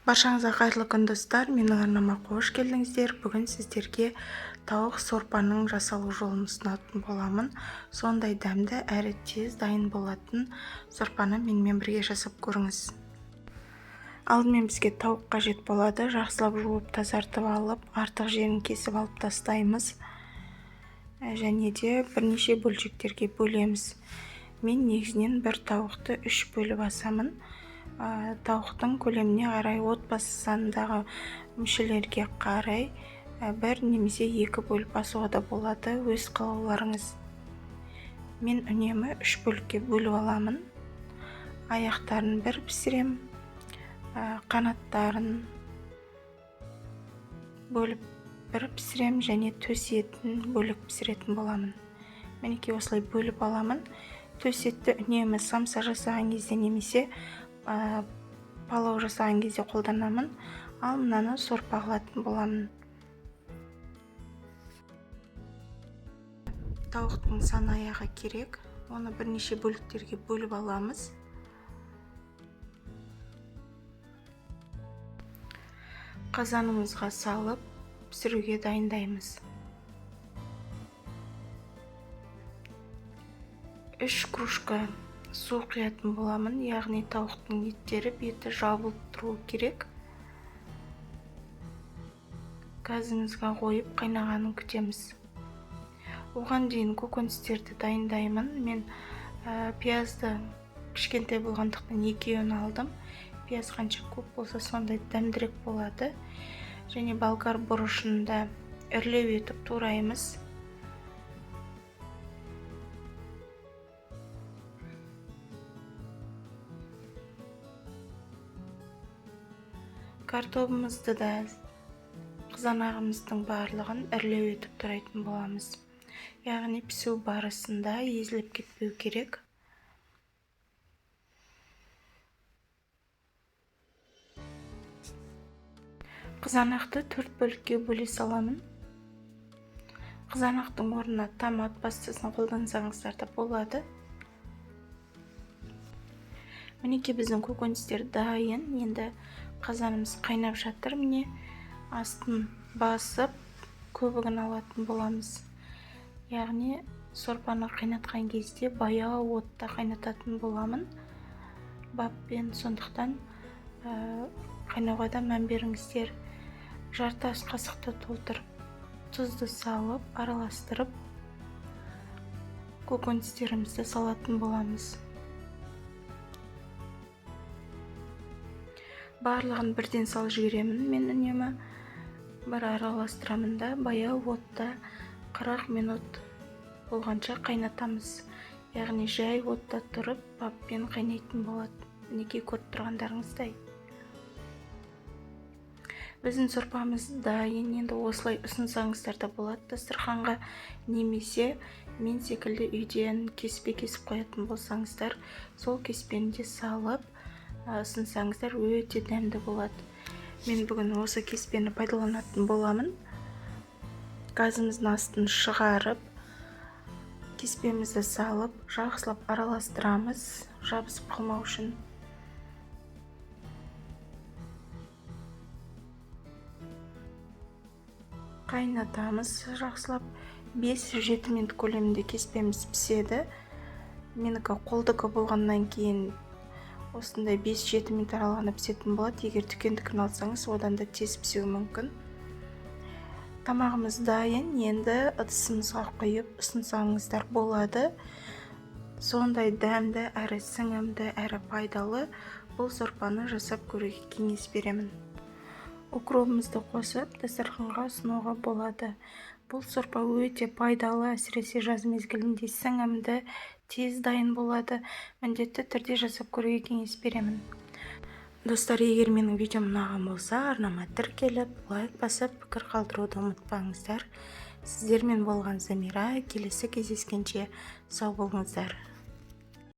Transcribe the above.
Баршаңызға қайырлы күн достар, менің арнама қош келдіңіздер. Бүгін сіздерге тауық сорпаның жасалу жолын ұсынатын боламын. Сондай дәмді әрі тез дайын болатын сорпаны менімен бірге жасап көріңіз. Алдымен бізге тауық қажет болады. Жақсылап жуып тазартып алып, артық жерін кесіп алып тастаймыз. Және де бірнеше бөлшектерге бөлеміз. Мен негізінен бір тауықты 3 бөліп асамын. Тауықтың көлеміне қарай, отбасы санындағы мүшелерге қарай бір немесе 2 бөліп асуға да болады, өз қалауларыңыз. Мен үнемі 3 бөлікке бөліп аламын. Аяқтарын бір пісірем, қанаттарын бөліп бір пісірем және төс етін бөлік пісіретін боламын. Мінекей осылай бөліп аламын. Төс етті үнемі самса жасаған кезде немесе палау жасаған кезде қолданамын, ал мынаны сорпа қылатын боламын. Тауықтың сан аяғы керек, оны бірнеше бөліктерге бөліп аламыз. Қазанымызға салып пісіруге дайындаймыз. 3 кружка су құятын боламын, яғни тауықтың еттері беті жабылып тұру керек. Газымызға қойып қайнағанын күтеміз. Оған дейін көкөністерді дайындаймын. Мен пиязды кішкентай болғандықтан 2-ін алдым. Пияз қанша көп болса сондай дәмдірек болады. Және болгар бұрышында үрлеу етіп тураймыз. Картобымызды да қызанағымыздың барлығын үрлеу етіп турайтын боламыз. Яғни пісу барысында езіліп кетпеу керек. Қызанақты 4 бөлікке бөле саламын. Қызанақтың орнына томат пастасын қолдансаңыздар да болады. Мінекей біздің көкөністер дайын. Енді қазанымыз қайнап жатыр. Міне астын басып көбігін алатын боламыз. Яғни сорпаны қайнатқан кезде баяу отта қайнататын боламын. Баппен, сондықтан қайнауға да мән беріңіздер. Жарты ас қасықты толтырып, тұзды салып, араластырып, көкөністерімізді салатын боламыз. Барлығын бірден салып жіберемін. Мен үнемі бір араластырамын да, баяу отта 40 минут болғанша қайнатамыз. Яғни жай отта тұрып, баппен қайнайтын болады. Мінекей көріп тұрғандарыңыздай. Біздің сорпамыз дайын. Енді осылай ұсынсаңыздар да болады дастарханға, немесе мен секілді үйден кеспе кесіп қоятын болсаңыздар, сол кеспені салып ұсынсаңыздар өте дәмді болады. Мен бүгін осы кеспені пайдаланатын боламын. Газымыздың астын шығарып, кеспемізді салып, жақсылап араластырамыз, жабысып қалмау үшін. Қайнатамыз жақсылап. 5-7 минут көлемінде кеспеміз піседі. Менікі қолдығы болғаннан кейін осындай 5-7 минут аралығында пісетін болады. Егер дүкендікін алсаңыз, одан да тез пісуі мүмкін. Тамағымыз дайын. Енді ыдысымызға құйып ұсынсаңыздар болады. Сондай дәмді, әрі сіңімді, әрі пайдалы бұл сорпаны жасап көруге кеңес беремін. Укропымызды қосып дастарханға ұсынуға болады. Бұл сорпа өте пайдалы, әсіресе жаз мезгілінде сіңімді, тез дайын болады. Міндетті түрде жасап көруге кеңес беремін. Достар, егер менің видеом ұнаған болса, арнама тіркеліп, лайк басып, пікір қалдыруды ұмытпаңыздар. Сіздермен болған Замира. Келесі кездескенше сау болыңыздар.